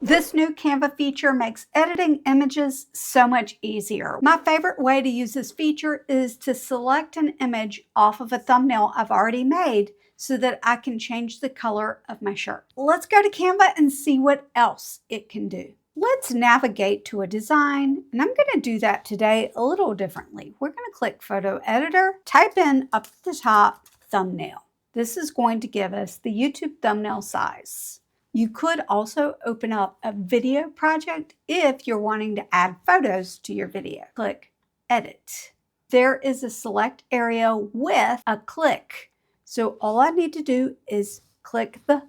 This new Canva feature makes editing images so much easier. My favorite way to use this feature is to select an image off of a thumbnail I've already made so that I can change the color of my shirt. Let's go to Canva and see what else it can do. Let's navigate to a design, and I'm going to do that today a little differently. We're going to click Photo Editor, type in up at the top, thumbnail. This is going to give us the YouTube thumbnail size. You could also open up a video project if you're wanting to add photos to your video. Click Edit. There is a select area with a click. So all I need to do is click the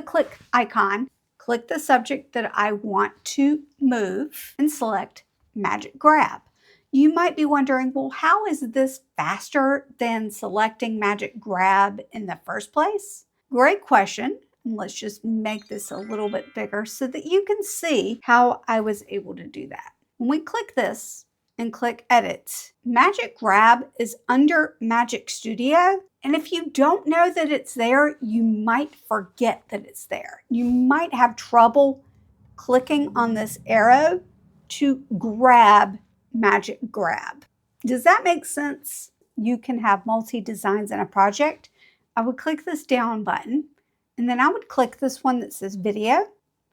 click icon, click the subject that I want to move, and select Magic Grab. You might be wondering, well, how is this faster than selecting Magic Grab in the first place? Great question. Let's just make this a little bit bigger so that you can see how I was able to do that. When we click this and click Edit, Magic Grab is under Magic Studio. And if you don't know that it's there, you might forget that it's there. You might have trouble clicking on this arrow to grab Magic Grab. Does that make sense? You can have multi-designs in a project. I would click this down button. And then I would click this one that says video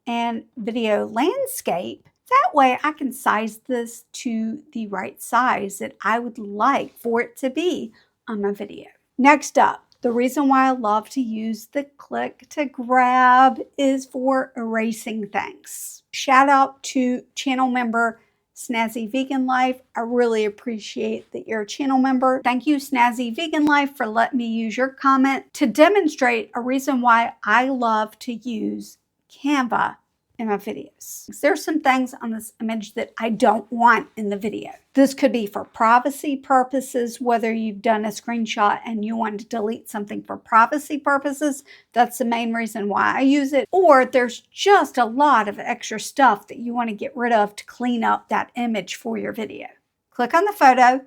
and video landscape. That way I can size this to the right size that I would like for it to be on my video. Next up, the reason why I love to use the click to grab is for erasing things. Shout out to channel member Snazzy Vegan Life. I really appreciate that you're a channel member. Thank you, Snazzy Vegan Life, for letting me use your comment to demonstrate a reason why I love to use Canva in my videos. There's some things on this image that I don't want in the video. This could be for privacy purposes, whether you've done a screenshot and you want to delete something for privacy purposes. That's the main reason why I use it. Or there's just a lot of extra stuff that you want to get rid of to clean up that image for your video. Click on the photo,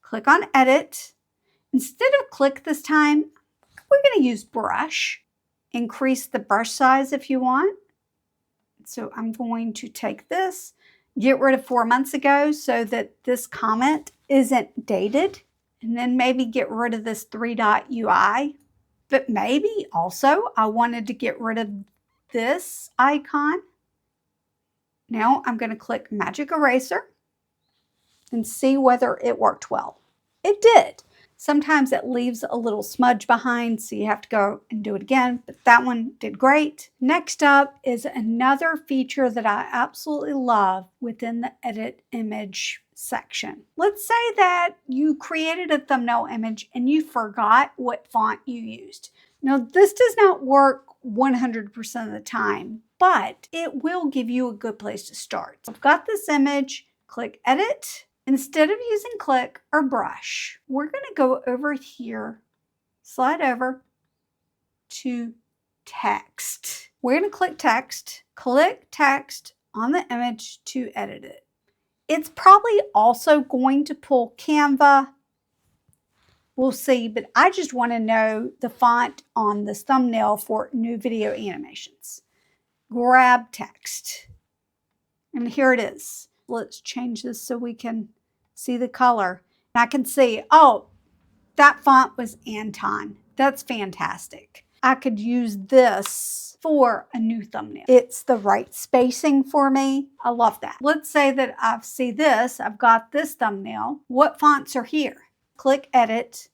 click on Edit. Instead of click this time, we're going to use brush. Increase the brush size if you want. So I'm going to take this, get rid of 4 months ago so that this comment isn't dated, and then maybe get rid of this 3-dot UI. But maybe also I wanted to get rid of this icon. Now I'm going to click Magic Eraser and see whether it worked well. It did. Sometimes it leaves a little smudge behind, so you have to go and do it again, but that one did great. Next up is another feature that I absolutely love within the Edit Image section. Let's say that you created a thumbnail image and you forgot what font you used. Now, this does not work 100% of the time, but it will give you a good place to start. So I've got this image, click Edit. Instead of using click or brush, we're going to go over here, slide over to text. We're going to click text on the image to edit it. It's probably also going to pull Canva. We'll see, but I just want to know the font on this thumbnail for new video animations. Grab text. And here it is. Let's change this so we can see the color. And I can see, oh, that font was Anton. That's fantastic. I could use this for a new thumbnail. It's the right spacing for me. I love that. Let's say that I see this. I've got this thumbnail. What fonts are here? Click Edit.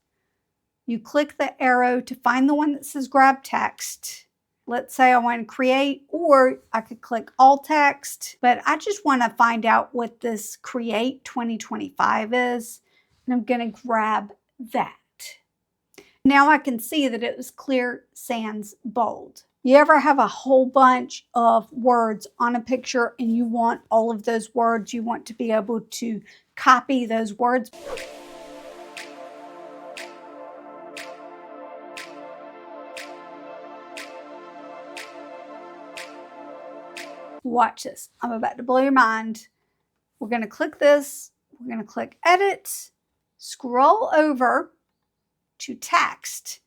You click the arrow to find the one that says Grab Text. Let's say I want to create, or I could click all text, but I just want to find out what this Create 2025 is, and I'm going to grab that. Now I can see that it was clear sans bold. You ever have a whole bunch of words on a picture and you want all of those words, you want to be able to copy those words? Watch this. I'm about to blow your mind. We're going to click this. We're going to click Edit, scroll over to Text.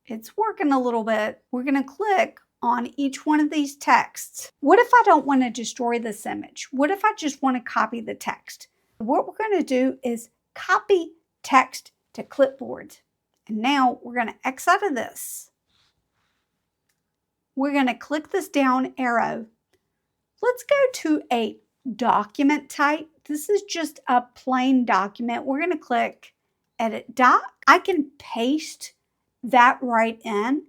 It's working a little bit. We're going to click on each one of these texts. What if I don't want to destroy this image? What if I just want to copy the text? What we're going to do is copy text to clipboard. And now we're going to X out of this. We're going to click this down arrow. Let's go to a document type. This is just a plain document. We're going to click Edit Doc. I can paste that right in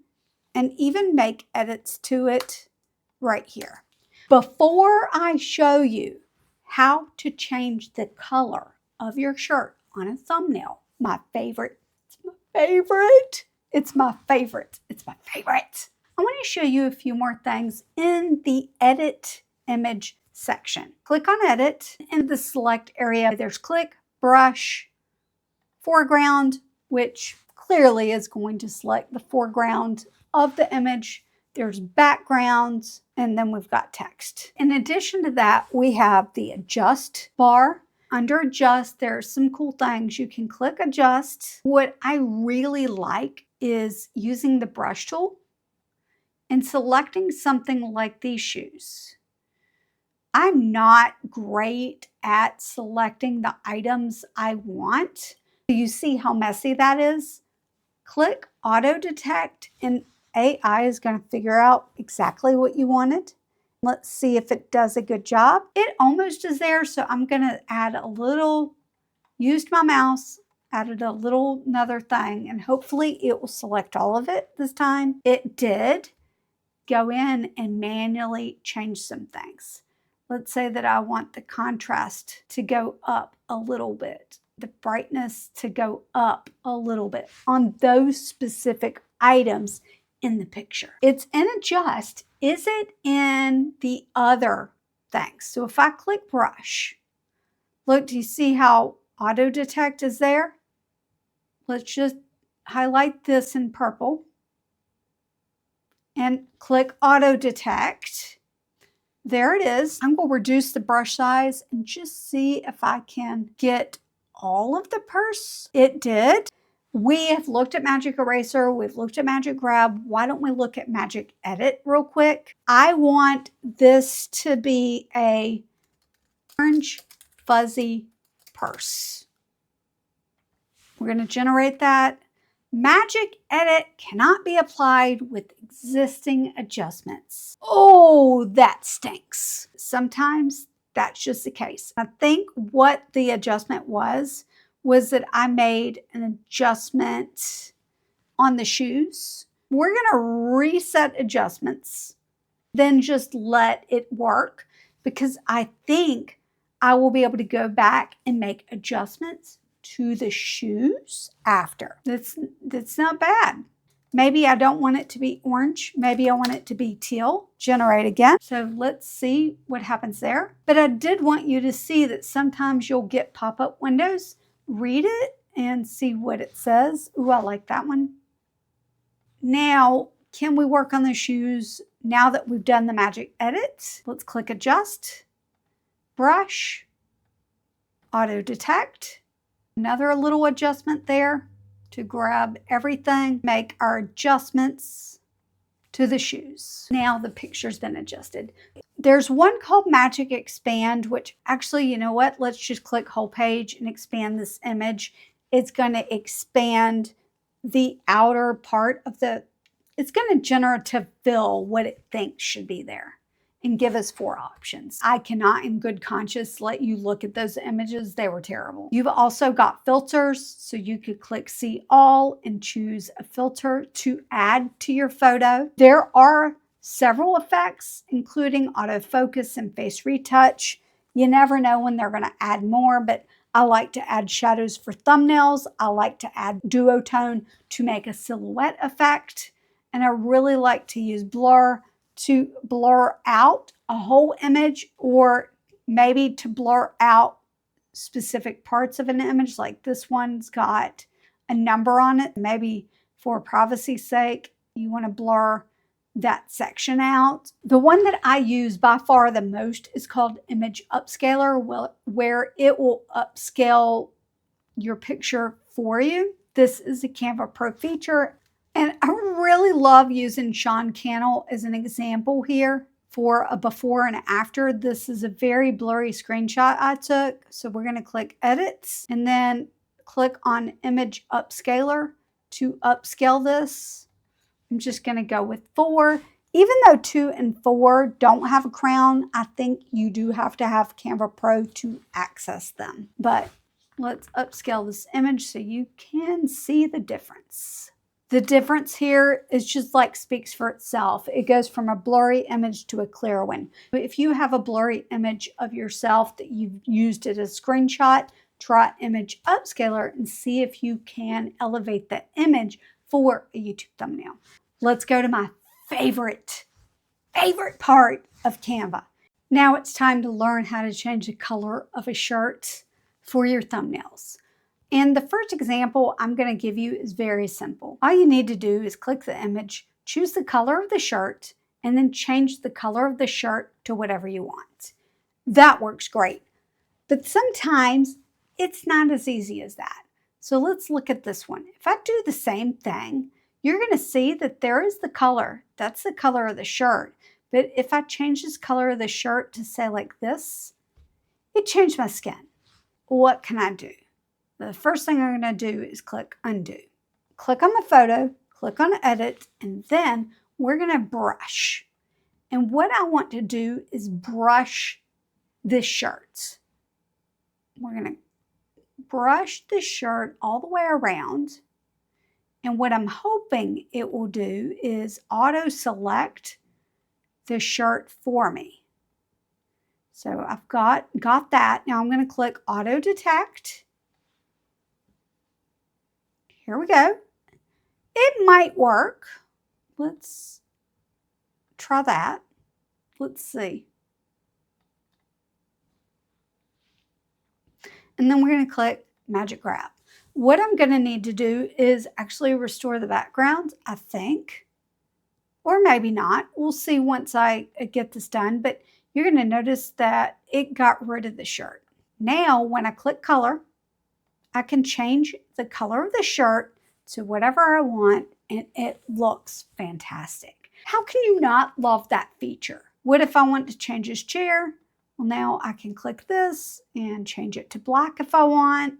and even make edits to it right here. Before I show you how to change the color of your shirt on a thumbnail, my favorite, I want to show you a few more things in the Edit Image section. Click on Edit. In the Select area, there's Click, Brush, Foreground, which clearly is going to select the foreground of the image. There's Backgrounds, and then we've got text. In addition to that, we have the Adjust bar. Under Adjust, there are some cool things. You can click Adjust. What I really like is using the brush tool and selecting something like these shoes. I'm not great at selecting the items I want. You see how messy that is? Click Auto Detect and AI is going to figure out exactly what you wanted. Let's see if it does a good job. It almost is there, so I'm going to add a little, used my mouse, added a little another thing, and hopefully it will select all of it this time. It did. Go in and manually change some things. Let's say that I want the contrast to go up a little bit, the brightness to go up a little bit on those specific items in the picture. It's in Adjust. Is it in the other things? So if I click Brush, look, do you see how Auto Detect is there? Let's just highlight this in purple and click Auto Detect. There it is. I'm going to reduce the brush size and just see if I can get all of the purse. It did. We have looked at Magic Eraser. We've looked at Magic Grab. Why don't we look at Magic Edit real quick? I want this to be a orange fuzzy purse. We're going to generate that. Magic Edit cannot be applied with existing adjustments. Oh, that stinks. Sometimes that's just the case. I think what the adjustment was that I made an adjustment on the shoes. We're going to reset adjustments, then just let it work because I think I will be able to go back and make adjustments to the shoes after. That's not bad. Maybe I don't want it to be orange. Maybe I want it to be teal. Generate again. So let's see what happens there. But I did want you to see that sometimes you'll get pop-up windows. Read it and see what it says. Ooh, I like that one. Now, can we work on the shoes now that we've done the Magic Edit? Let's click Adjust, Brush, Auto Detect. Another little adjustment there to grab everything, make our adjustments to the shoes. Now the picture's been adjusted. There's one called Magic Expand, which actually, you know what? Let's just click whole page and expand this image. It's going to expand the outer part of it's going to generative fill what it thinks should be there and give us 4 options. I cannot in good conscience let you look at those images. They were terrible. You've also got filters, so you could click See All and choose a filter to add to your photo. There are several effects, including autofocus and face retouch. You never know when they're going to add more, but I like to add shadows for thumbnails. I like to add duotone to make a silhouette effect. And I really like to use blur to blur out a whole image or maybe to blur out specific parts of an image. Like this one's got a number on it. Maybe for privacy's sake, you want to blur that section out. The one that I use by far the most is called Image Upscaler, where it will upscale your picture for you. This is a Canva Pro feature. And I really love using Sean Cannell as an example here for a before and after. This is a very blurry screenshot I took. So we're going to click edits and then click on image upscaler to upscale this. I'm just going to go with 4. Even though 2 and 4 don't have a crown, I think you do have to have Canva Pro to access them. But let's upscale this image so you can see the difference. The difference here is just like speaks for itself. It goes from a blurry image to a clear one. If you have a blurry image of yourself that you've used as a screenshot, try Image Upscaler and see if you can elevate the image for a YouTube thumbnail. Let's go to my favorite part of Canva. Now it's time to learn how to change the color of a shirt for your thumbnails. And the first example I'm going to give you is very simple. All you need to do is click the image, choose the color of the shirt, and then change the color of the shirt to whatever you want. That works great. But sometimes it's not as easy as that. So let's look at this one. If I do the same thing, you're going to see that there is the color. That's the color of the shirt. But if I change this color of the shirt to say like this, it changed my skin. What can I do? The first thing I'm going to do is click undo. Click on the photo, click on edit, and then we're going to brush. And what I want to do is brush this shirt. We're going to brush the shirt all the way around. And what I'm hoping it will do is auto select the shirt for me. So I've got that. Now I'm going to click auto detect. Here we go. It might work. Let's try that. Let's see. And then we're going to click Magic Grab. What I'm going to need to do is actually restore the background, I think. Or maybe not. We'll see once I get this done. But you're going to notice that it got rid of the shirt. Now, when I click color, I can change the color of the shirt to whatever I want, and it looks fantastic. How can you not love that feature? What if I want to change his chair? Well, now I can click this and change it to black if I want.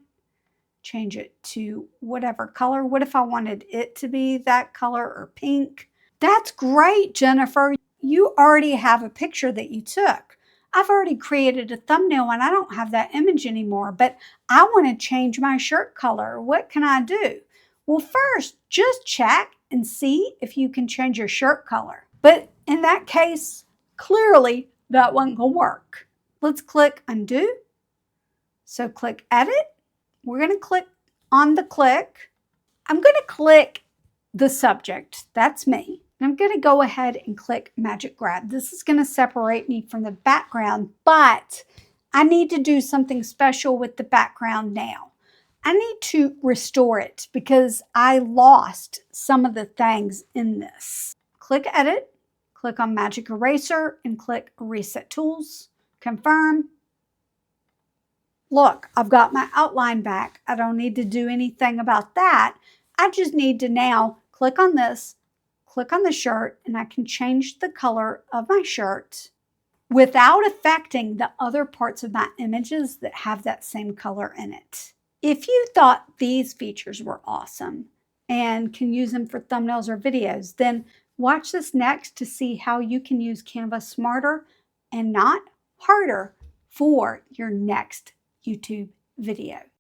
Change it to whatever color. What if I wanted it to be that color or pink? That's great, Jennifer. You already have a picture that you took. I've already created a thumbnail and I don't have that image anymore, but I want to change my shirt color. What can I do? Well, first, just check and see if you can change your shirt color. But in that case, clearly that wasn't going to work. Let's click undo. So click edit. We're going to click on the click. I'm going to click the subject. That's me. I'm going to go ahead and click Magic Grab. This is going to separate me from the background, but I need to do something special with the background now. I need to restore it because I lost some of the things in this. Click Edit, click on Magic Eraser, and click Reset Tools. Confirm. Look, I've got my outline back. I don't need to do anything about that. I just need to now click on this, click on the shirt, and I can change the color of my shirt without affecting the other parts of my images that have that same color in it. If you thought these features were awesome and can use them for thumbnails or videos, then watch this next to see how you can use Canva smarter and not harder for your next YouTube video.